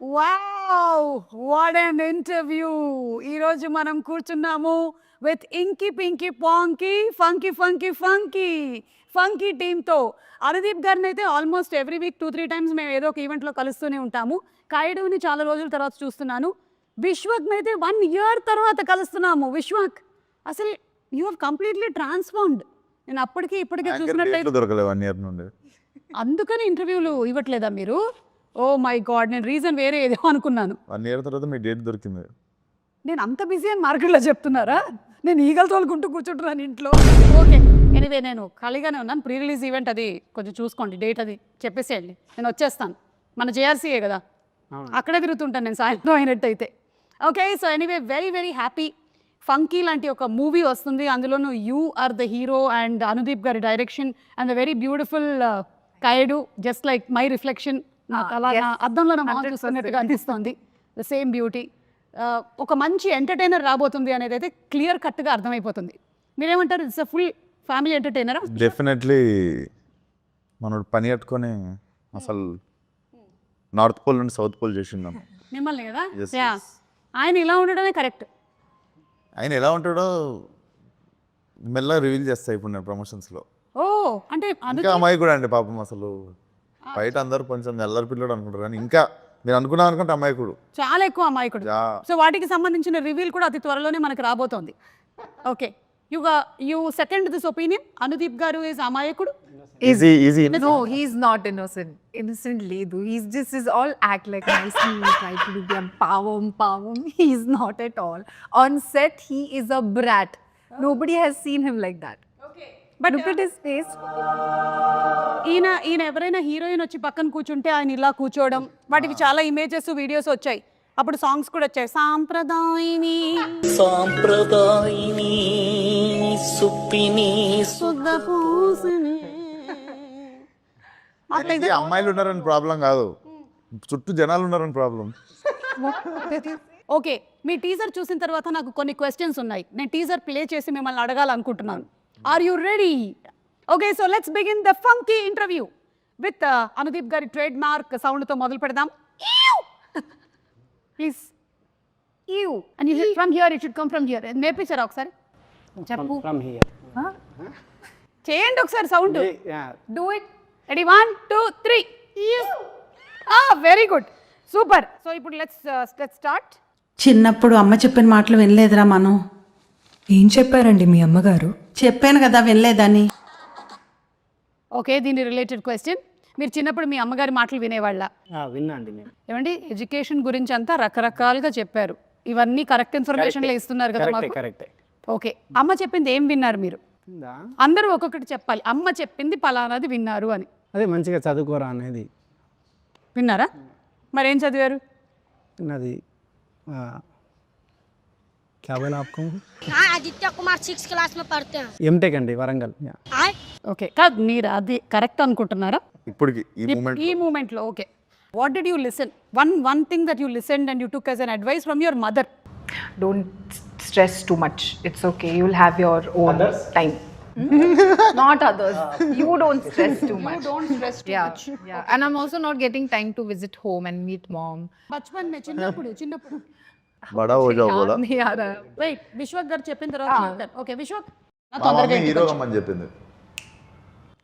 Wow what an interview. ఈరోజు మనం కూర్చున్నాము with inky pinky ponky Funky Funky Funky Funky టీమ్తో. అనుదీప్ గారిని అయితే ఆల్మోస్ట్ ఎవ్రీ వీక్ 2-3 టైమ్స్ మేము ఏదో ఒక ఈవెంట్లో కలుస్తూనే ఉంటాము. కాయుడుని చాలా రోజుల తర్వాత చూస్తున్నాను. విశ్వక్ని అయితే 1 year తర్వాత కలుస్తున్నాము. విశ్వక్, అసలు యూ హ్యావ్ కంప్లీట్లీ ట్రాన్స్ఫార్మ్డ్. నేను అప్పటికి ఇప్పటికే చూసినట్లయితే దొరకలేదు 1 year నుండి. అందుకని ఇంటర్వ్యూలు ఇవ్వట్లేదా మీరు? ఓ మై గాడ్, నేను రీజన్ వేరే ఏదో అనుకున్నాను. 1 year తర్వాత మీ డేట్ దొరికింది. నేను అంత బిజీ అని మార్కెట్లో చెప్తున్నారా? నేను ఈగలు తోలుకుంటూ కూర్చుంటున్నాను ఇంట్లో. ఓకే, ఎనీవే నేను ఖాళీగానే ఉన్నాను. ప్రీ రిలీజ్ ఈవెంట్ అది కొంచెం చూసుకోండి, డేట్ అది చెప్పేసేయండి, నేను వచ్చేస్తాను. మన జేఆర్సీఏ కదా, అక్కడే తిరుగుతుంటాను నేను సాయంత్రం అయినట్టయితే. Okay, so anyway very very happy. Funky లాంటి ఒక మూవీ వస్తుంది, అందులోనూ you are the hero and Anudeep గారి direction and the very beautiful Kayadu, just like my reflection. నాకు అలా నా అద్దంలో నా మొహం చూస్తున్నట్టుగా అనిపిస్తుంది. The same beauty. ఒక మంచి ఎంటర్టైనర్ రాబోతుంది అనేది అయితే క్లియర్ కట్గా అర్థమైపోతుంది. మీరేమంటారు? ఇట్స్ అ ఫుల్ ఫ్యామిలీ ఎంటర్టైనరా? డెఫినెట్లీ మనోడు పని కట్టుకొని అసలు నార్త్ పోల్ నుండి సౌత్ పోల్ చేసిందాం మిమ్మల్ని కదా. Yes, yeah, yes. ఆయన ఇలా ఉండడమే కరెక్ట్. ఆయన ఎలా ఉంటాడో మెల్లగా రివీల్ చేస్తా ఇప్పుడు నేను ప్రమోషన్స్లో. ఓ అంటే ఇంకా అమ్మాయి కూడా అండి పాపం, అసలు బయట అందరూ కొంచెం ఎల్లరి పిల్లడు అనుకుంటారు కానీ ఇంకా మీరు అనుకున్నాం అనుకుంటే అమ్మాయికుడు చాలా ఎక్కువ అమాయకుడు. సో వాటికి సంబంధించిన రివీల్ కూడా అతి త్వరలోనే మనకు రాబోతోంది. Okay, you second this opinion, Anudeep గారు ఈజ్ అమాయకుడు? Easy. No, he's not innocent. Innocent Ledu. He's just is all act like nicely. He try to do the power. He's not at all. On set, he is a brat. Nobody has seen him like that. But look at his face. ఈయన ఎవరైనా heroine వచ్చి పక్కన కూర్చుంటే ఆయన ఇలా కూర్చోవడం, వాటికి చాలా ఇమేజెస్ వీడియోస్ వచ్చాయి. అప్పుడు సాంగ్స్ కూడా వచ్చాయి. సాంప్రదాయిని సుప్పిని సుద్దపూసిని. అమ్మాయిలు ఉన్నారని ప్రాబ్లం కాదు, చుట్టూ జనాలు ఉన్నారని ప్రాబ్లం. ఓకే, మీ టీజర్ చూసిన తర్వాత నాకు కొన్ని క్వశ్చన్స్ ఉన్నాయి. నేను టీజర్ ప్లే చేసి మిమ్మల్ని అడగాలనుకుంటున్నాను. Are you ready? Okay, so let's begin the Funky interview with Anudeep గారి ట్రేడ్ మార్క్ సౌండ్తో మొదలు పెడదాం. Please you and you from here, it should come from here. నేర్పించారా ఒకసారి? చెప్పు. From here. చేయండి ఒకసారి sound. Yeah. Do it. Ready, 1 2 3. Very good, super. So ఇప్పుడు లెట్స్ స్టార్ట్. చిన్నప్పుడు అమ్మ చెప్పిన మాటలు వినలేదురా మనం. ఏం చెప్పారండి మీ అమ్మగారు? చెప్పాను కదా వినలేదని. ఓకే, దీని రిలేటెడ్ క్వశ్చన్. మీరు చిన్నప్పుడు మీ అమ్మగారి మాటలు వినేవాళ్ళ? విన్నాండి నేను. ఏమండి, ఎడ్యుకేషన్ గురించి అంతా రకరకాలుగా చెప్పారు. ఇవన్నీ కరెక్ట్ ఇన్ఫర్మేషన్లో ఇస్తున్నారు కదా మాకు. కరెక్టే. ఓకే, అమ్మ చెప్పింది ఏం విన్నారు మీరు? అందరూ ఒక్కొక్కటి చెప్పాలి. అమ్మ చెప్పింది పలానాది విన్నారు అని. అదే మంచిగా చదువుకోరా అనేది విన్నారా? మరేం చదివారు? అది क्या बोला आपको? हाँ, आदित्य कुमार 6th क्लास में पढ़ते हैं। ఎంటెక్ అండి, వరంగల్. आए ఓకే, కాదు మీరు అది కరెక్ట్ అనుకుంటున్నారా ఇప్పటికి ఈ మూమెంట్ ఈ మూమెంట్లో? Okay, what did you listen? One thing that you listen and you took as an advice from your mother. Don't stress too much. It's okay. You'll have your own time. Not others. You don't stress too much. Don't stress too much. Yeah. And I'm also not getting time to visit home and meet mom. బచ్పన్ మే చిన్నప్పుడు బడా హో జాओ బోలా. नहीं आ रहा. Wait, Vishwak గారు చెప్పిన తర్వాత చెప్తాను. ఓకే విశ్వక్, నా తొందరగా ఇంటికి హీరో వచ్చి. అమ్మని చెప్పింది.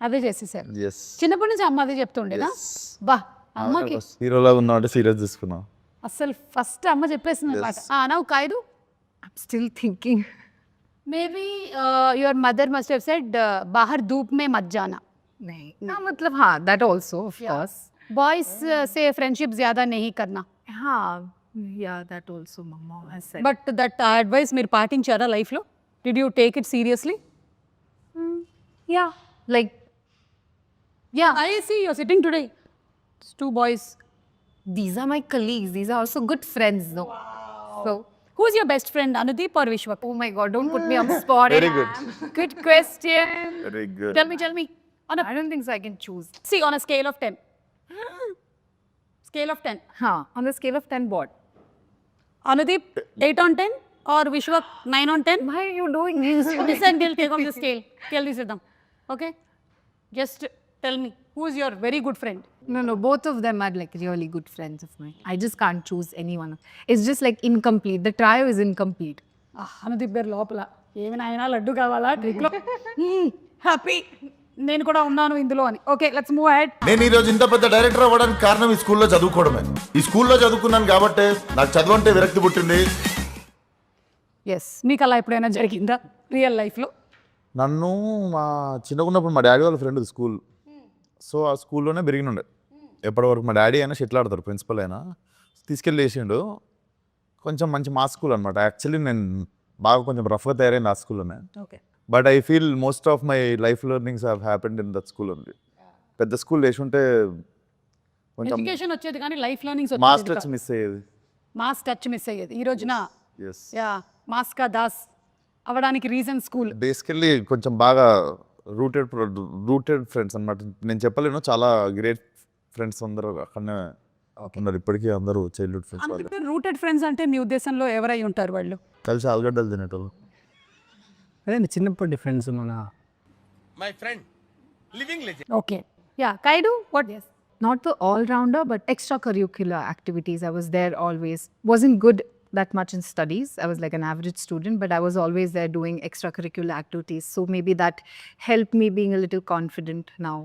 అదే చేసేసారు. yes చిన్నప్పటి నుంచి అమ్మ అదే చెప్తుండేనా? బా, అమ్మకి హీరోలా ఉన్నావు అంటే సీరియస్ తీసుకున్నా. అసలు ఫస్ట్ అమ్మ చెప్పేసింది అనమాట. నౌ కైరు, I'm still thinking. Maybe your mother must have said బాహర్ ధూప్ మే మత్ జానా. नहीं. हाँ मतलब हाँ, that also of course. Boys సే ఫ్రెండ్షిప్ జ్యాదా నహీ కర్నా. हाँ, yeah, that also mama has said. But that advice మీరు పాటించారా లైఫ్లో? Did you take it seriously? Yeah, like yeah, I see your sitting today. 2 boys. these are my colleagues. These are also good friends, though. So, Who's your best friend, Anudeep or Vishwak? oh my God, don't put me on the spot. Very good. Good question. Very good. Tell me. I don't think so. I can choose. See, on a scale of 10. Scale of 10. Huh? On the scale of 10, what? Anudeep, 8 on 10 or Vishwak 9 on 10? Why are you doing this? Listen, we'll take on the scale. Scale this with them. Okay? Just tell me who is your very good friend? No, both of them are like really good friends of mine. I just can't choose any one. It's just like incomplete. The trio is incomplete. అనుదిబ్బేరు లోపల ఏమి నాయనా లడ్డు కావాలా ట్రిక్లో happy నేను కూడా ఉన్నాను ఇందులో అని. Okay let's move ahead. నేను ఈ రోజు ఇంత పెద్ద డైరెక్టర్ అవ్వడానికి కారణం ఈ స్కూల్లో చదువుకోవడమే. ఈ స్కూల్లో చదువుకున్నాను కాబట్టి నాకు చదువు అంటే విరక్తి పుట్టింది. ఎస్, మీకు అలా ఎప్పుడైనా జరిగిందా రియల్ లైఫ్లో? నన్ను మా చిన్నగా ఉన్నప్పుడు మా డాడీ వాళ్ళ ఫ్రెండ్ స్కూల్, సో ఆ స్కూల్లోనే పెరిగినుండే. ఎప్పటివరకు మా డాడీ అయినా షటిల్ ఆడతారు, ప్రిన్సిపల్ అయినా తీసుకెళ్ళి వేసిండు. కొంచెం మంచి మా స్కూల్ అనమాట. యాక్చువల్లీ నేను బాగా కొంచెం రఫ్గా తయారైంది ఆ స్కూల్లోనే. Okay, but I feel most of my life learnings have happened in that school only. పెద్ద స్కూల్ వేసి ఉంటే కొంచెం ఎడ్యుకేషన్ వచ్చేది కానీ life learnings mass touch miss అయ్యేది. మాస్ టచ్ మిస్ అయ్యేది. ఈ రోజున ఎస్, యా మాస్కా దాస్ అవ్వడానికి రీజన్ స్కూల్. బేసికల్లీ కొంచెం బాగా రూటెడ్ ఫ్రెండ్స్ అనమాట. నేను చెప్పలేను, చాలా గ్రేట్ ఫ్రెండ్స్ అందరూ అక్కడనే ఉన్నారు ఇప్పటికీ. అందరూ చైల్డ్హుడ్ ఫ్రెండ్స్ వాళ్ళు. రూటెడ్ ఫ్రెండ్స్ అంటే మీ ఉద్దేశంలో ఎవరై ఉంటారు వాళ్ళు? కలిసి ఆలుగడ్డలు తినేటోళ్ళు. అదే చిన్నప్పటి ఫ్రెండ్స్ మన ఓకే, యా కైడు what? Not the all-rounder, but extracurricular activities. I was there always. Wasn't good that much in studies. I was like an average student, but I was always there doing extracurricular activities. So maybe that helped me being a little confident now.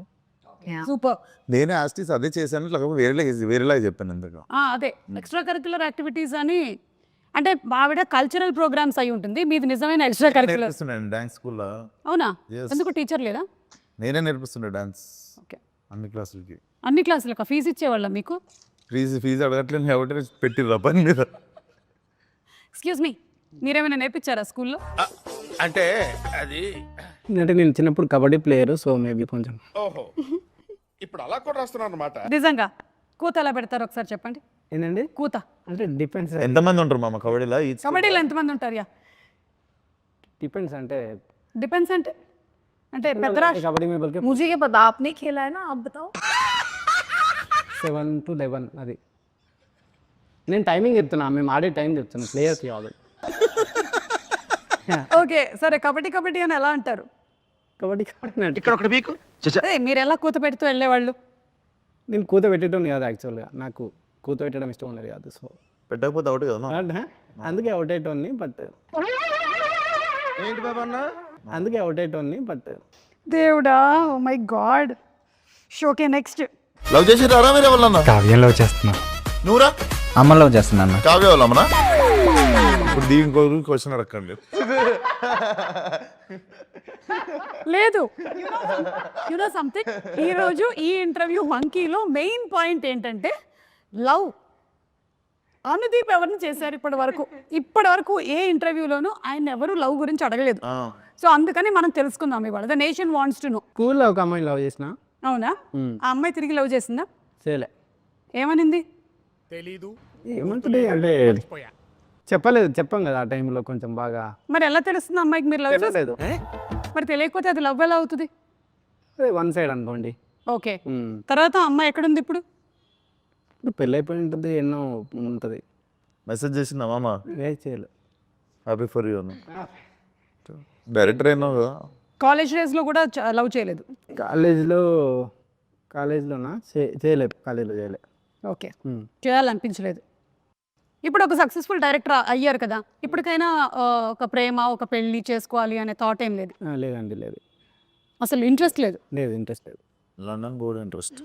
Yeah. Super. నేనే ఆస్టీస్ అదే చేశాను, లేకపోతే వేరేలా చెప్పాను ఎందుకు. అదే extra curricular activities అని అంటే ఆవిడ కల్చరల్ ప్రోగ్రామ్స్ అయి ఉంటుంది, మీది నిజమైన ఎక్స్ట్రా కరిక్యులర్. నేర్పిస్తున్నాను డాన్స్ స్కూల్లో. అవునా? Yes. ఎందుకు టీచర్ లేదా? నేనే నేర్పిస్తుండే డాన్స్ ఓకే, అన్ని క్లాసులకి. అన్ని క్లాసులకు ఫీజు ఇచ్చేవాళ్ళ మీకు? ఫీజు అడగట్లేదు కాబట్టి పెట్టిర్రా పని మీద. ఎక్స్క్యూజ్ మీ, మీరేమైనా నేర్పించారా స్కూల్లో? అంటే అది అంటే నేను చిన్నప్పుడు కబడ్డీ ప్లేయర్, సో మేబీ కొంచెం. ఓహో, ఇప్పుడు అలా కూడా రాస్తున్నారు అనమాట. నిజంగా కూత ఎలా పెడతారు ఒకసారి చెప్పండి. ఏంటండి కూత అంటే డిపెండ్స్. ఎంతమంది ఉంటారు మామ కబడ్డీలో? కబడ్డీలో ఎంతమంది ఉంటారు? యా డిపెండ్స్ అంటే డిపెండ్స్ అంటే అంటే పెద్దరా కబడ్డీ में बल्कि मुझे ये पता, आपने खेला है ना, आप बताओ. 7 to 11 అది. నేను టైమింగ్ చెప్తున్నా, మేము ఆడే టైం చెప్తున్నా, ప్లేయర్స్ కాదు. ఓకే సరే, కబడ్డీ అని ఎలా అంటారు? కబడ్డీ ఇక్కడ ఒకటి మీకు అదే మీరు ఎలా కూత పెడుతూ వెళ్ళేవాళ్ళు? నేను కూత పెట్టడం కాదు యాక్చువల్గా, నాకు కూత పెట్టడం ఇష్టం ఉండదు కాదు. సో పెట్టకపోతే అవుట్ కదా. అందుకే అవుట్ అయ్యేటోన్ని, బట్ ఏంటి బాబా అన్న? అందుకే అవుట్ అయ్యేటోన్ని బట్ దేవుడా, oh my God. Okay next. Love చేసి రారా మీరు ఎవరన్నా? కావ్యం లవ్ చేస్తున్నా. నువ్వురా? అమ్మ లవ్ చేస్తున్నా. కావ్య వాళ్ళమ్మనా? ఇప్పుడు దీనికి క్వశ్చన్ అడగండి. లేదు, యు నో సంథింగ్, ఈరోజు ఈ ఇంటర్వ్యూ మంకీలో మెయిన్ పాయింట్ ఏంటంటే లవ్. అనుదీప్ ఎవరిని చేశారు ఇప్పటి వరకు ఏ ఇంటర్వ్యూలోనూ ఆయన ఎవరు లవ్ గురించి అడగలేదు. సో అందుకని మనం తెలుసుకుందాం ఇవాళ. The nation wants to know. స్కూల్లో ఒక అమ్మాయిని లవ్ చేసిన. అవునా? ఆ అమ్మాయి తిరిగి లవ్ చేసిందా? చేయలే. ఏమనింది? తెలీదు. ఏమంటుంది అంటే చెప్పాం కదా ఆ టైంలో కొంచెం బాగా. మరి ఎలా తెలుస్తుంది అమ్మాయికి మీరు లవ్ చేసి? తెలియలేదు. మరి తెలియకపోతే అది లవ్ ఎలా అవుతుంది? అదే వన్ సైడ్ అనుకోండి. ఓకే, తర్వాత అమ్మాయి ఎక్కడుంది ఇప్పుడు? ఇప్పుడు పెళ్ళి అయిపోయి ఉంటుంది, ఎన్నో ఉంటుంది. మెసేజ్ చేసిందా మామ? చేయలేదు. హ్యాపీ ఫర్ యూ అన్న. డైరెక్టర్ అయినావు కదా. కాలేజ్ డేస్లో కూడా లవ్ చేయలేదు? కాలేజ్లోనా చేయలేదు, కాలేజ్లో చేయలేదు. ఓకే, చేయాలనిపించలేదు. ఇప్పుడు ఒక సక్సెస్ఫుల్ డైరెక్టర్ అయ్యారు కదా, ఇప్పటికైనా ఒక ప్రేమ, ఒక పెళ్లి చేసుకోవాలి అనే థాట్ ఏం లేదు? లేదండి, లేదు. అసలు ఇంట్రెస్ట్ లేదు? లేదు, ఇంట్రెస్ట్ లేదు. London board interest.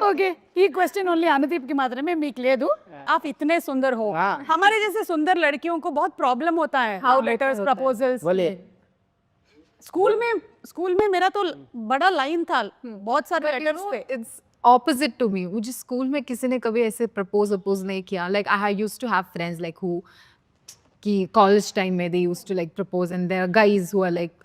ओके, ये क्वेश्चन ओनली अनुदीप की मात्रा में मीक ले दो. आप इतने सुंदर हो, हमारे जैसे सुंदर लड़कियों को बहुत प्रॉब्लम होता है. How letters, proposals. स्कूल में मेरा तो बड़ा लाइन था, बहुत सारे लेटर्स थे. It's opposite to me. मुझे स्कूल में किसी ने कभी ऐसे प्रपोज नहीं किया. Like I used to have friends like who कि college time में they used to like propose, and there are guys who are like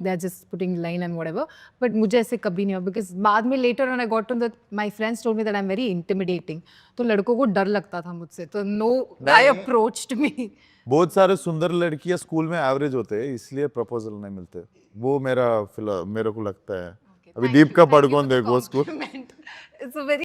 they're just putting line and whatever. But मुझे ऐसे कभी नहीं हुआ, because बाद में later when I got to that, my friends told me that I'm very intimidating. तो लड़कों को डर लगता था मुझसे, तो no guy approached me. बहुत सारे सुंदर लड़कियां स्कूल में एवरेज होते हैं, इसलिए प्रपोजल नहीं मिलते. वो मेरे को लगता है. अभी दीप का पढ़ कौन देखो स्कूल. It's a very